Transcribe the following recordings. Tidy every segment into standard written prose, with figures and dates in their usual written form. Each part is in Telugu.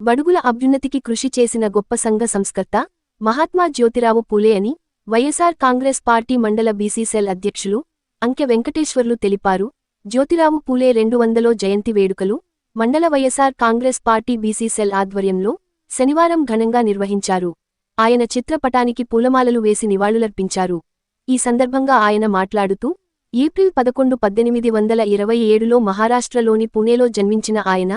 బడుగుల అభ్యున్నతికి కృషి చేసిన గొప్ప సంఘ సంస్కర్త మహాత్మా జ్యోతిరావు పూలే అని వైఎస్ఆర్ కాంగ్రెస్ పార్టీ మండల బీసీ సెల్ అధ్యక్షులు అంకె వెంకటేశ్వర్లు తెలిపారు. జ్యోతిరావు పూలే 200వ జయంతి వేడుకలు మండల YSR Congress party BC cell ఆధ్వర్యంలో శనివారం ఘనంగా నిర్వహించారు. ఆయన చిత్రపటానికి పూలమాలలు వేసి నివాళులర్పించారు. ఈ సందర్భంగా ఆయన మాట్లాడుతూ, ఏప్రిల్ 11, 1827లో మహారాష్ట్రలోని పుణేలో జన్మించిన ఆయన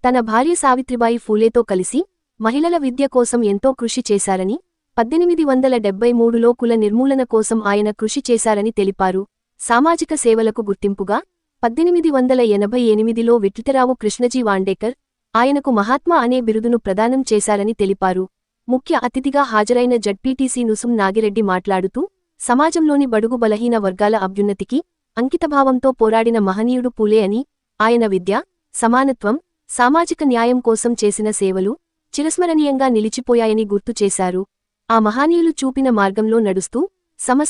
తన భార్య సావిత్రిబాయి ఫూలేతో కలిసి మహిళల విద్య కోసం ఎంతో కృషి చేశారని, 1873లో కుల నిర్మూలన కోసం ఆయన కృషి చేశారని తెలిపారు. సామాజిక సేవలకు గుర్తింపుగా 1888లో విఠ్ఠలరావు కృష్ణజీ వాండేకర్ ఆయనకు మహాత్మా అనే బిరుదును ప్రదానం చేశారని తెలిపారు. ముఖ్య అతిథిగా హాజరైన జడ్పీటీసీ నుసుం నాగిరెడ్డి మాట్లాడుతూ, సమాజంలోని బడుగు బలహీన వర్గాల అభ్యున్నతికి అంకితభావంతో పోరాడిన మహనీయుడు పూలే అని, ఆయన విద్య, సమానత్వం, సామాజిక న్యాయం కోసం చేసిన సేవలు చిరస్మరణీయంగా నిలిచిపోయాయని గుర్తు చేశారు. ఆ మహనీయులు చూపిన మార్గంలో నడుస్తూ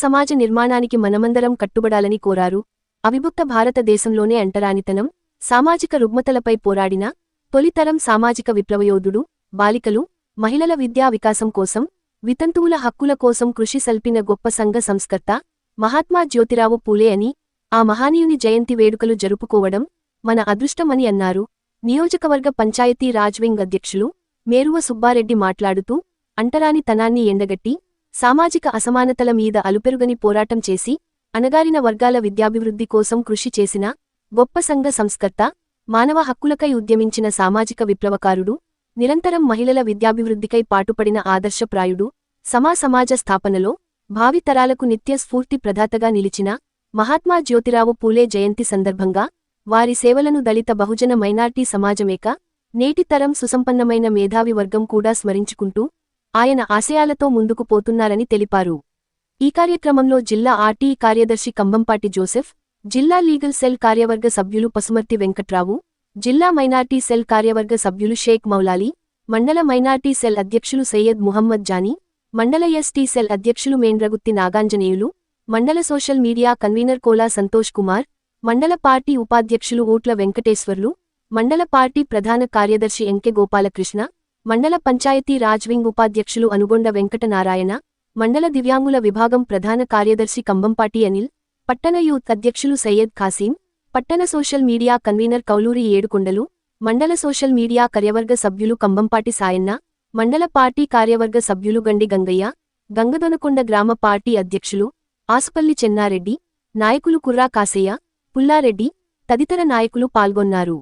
సమాజ నిర్మాణానికి మనమందరం కట్టుబడాలని కోరారు. అవిభక్త భారతదేశంలోనే అంటరానితనం, సామాజిక రుగ్మతలపై పోరాడిన తొలితరం సామాజిక విప్లవయోధుడు, బాలికలు, మహిళల విద్యా వికాసం కోసం, వితంతువుల హక్కుల కోసం కృషి సల్పిన గొప్ప సంఘ సంస్కర్త మహాత్మా జ్యోతిరావు పూలే అని, ఆ మహానీయుని జయంతి వేడుకలు జరుపుకోవడం మన అదృష్టం అని అన్నారు. నియోజకవర్గ పంచాయతీ రాజ్ వింగ్ అధ్యక్షులు మేరువ సుబ్బారెడ్డి మాట్లాడుతూ, అంటరానితనాన్ని ఎండగట్టి సామాజిక అసమానతల మీద అలుపెరుగని పోరాటం చేసి అణగారిన వర్గాల విద్యాభివృద్ధి కోసం కృషి చేసిన గొప్ప సంఘ సంస్కర్త, మానవ హక్కులకై ఉద్యమించిన సామాజిక విప్లవకారుడు, నిరంతరం మహిళల విద్యాభివృద్ధికై పాటుపడిన ఆదర్శప్రాయుడు, సమాజ స్థాపనలో భావి తరాలకు నిత్య స్ఫూర్తి ప్రదాతగా నిలిచిన మహాత్మా జ్యోతిరావు పూలే జయంతి సందర్భంగా వారి సేవలను దళిత బహుజన మైనార్టీ సమాజమేక నేటి తరం సుసంపన్నమైన మేధావి వర్గం కూడా స్మరించుకుంటూ ఆయన ఆశయాలతో ముందుకు పోతున్నారని తెలిపారు. ఈ కార్యక్రమంలో జిల్లా ఆర్టీఈ కార్యదర్శి కంభంపాటి జోసెఫ్, జిల్లా లీగల్ సెల్ కార్యవర్గ సభ్యులు పసుమర్తి వెంకట్రావు, జిల్లా మైనార్టీ సెల్ కార్యవర్గ సభ్యులు షేక్ మౌలాలి, మండల మైనార్టీ సెల్ అధ్యక్షులు సయ్యద్ ముహమ్మద్ జానీ, మండల ఎస్టీ సెల్ అధ్యక్షులు మేండ్రగుత్తి నాగాంజనేయులు, మండల social media convener Kola Santosh Kumar, మండల పార్టీ ఉపాధ్యక్షులు ఊట్ల వెంకటేశ్వర్లు, మండల పార్టీ ప్రధాన కార్యదర్శి ఎంకె గోపాలకృష్ణ, మండల పంచాయతీ రాజ్ వింగ్ ఉపాధ్యక్షులు అనుగొండ వెంకటనారాయణ, మండల దివ్యాంగుల విభాగం ప్రధాన కార్యదర్శి కంభంపాటి అనిల్, పట్టణ యూత్ అధ్యక్షులు సయ్యద్ ఖాసీం, పట్టణ సోషల్ మీడియా కన్వీనర్ కౌలూరి ఏడుకొండలు, మండల సోషల్ మీడియా కార్యవర్గ సభ్యులు కంభంపాటి సాయన్న, మండల పార్టీ కార్యవర్గ సభ్యులు గండి గంగయ్య, గంగదొనకొండ గ్రామ పార్టీ అధ్యక్షులు ఆసుపల్లి చెన్నారెడ్డి, నాయకులు కుర్రా కాసయ్య, పుల్లారెడ్డి తదితర నాయకులు పాల్గొన్నారు.